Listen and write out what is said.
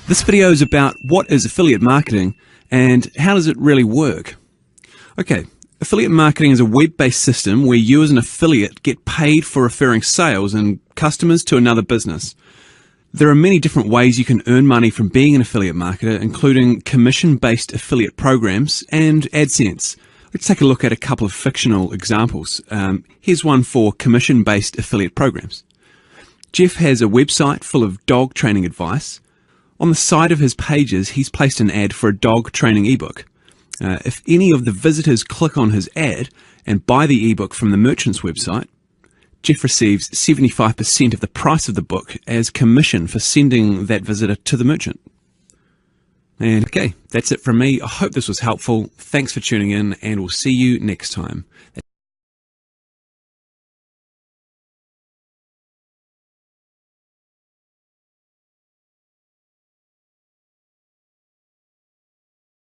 This video is about what is affiliate marketing and how does it really work. Okay, affiliate marketing is a web-based system where you as an affiliate get paid for referring sales and customers to another business. There are many different ways you can earn money from being an affiliate marketer, including commission-based affiliate programs and AdSense. Let's take a look at a couple of fictional examples. Here's one for commission-based affiliate programs. Jeff has a website full of dog training advice. On the side of his pages, he's placed an ad for a dog training ebook. If any of the visitors click on his ad and buy the ebook from the merchant's website, Jeff receives 75% of the price of the book as commission for sending that visitor to the merchant. And okay, that's it from me. I hope this was helpful. Thanks for tuning in, and we'll see you next time.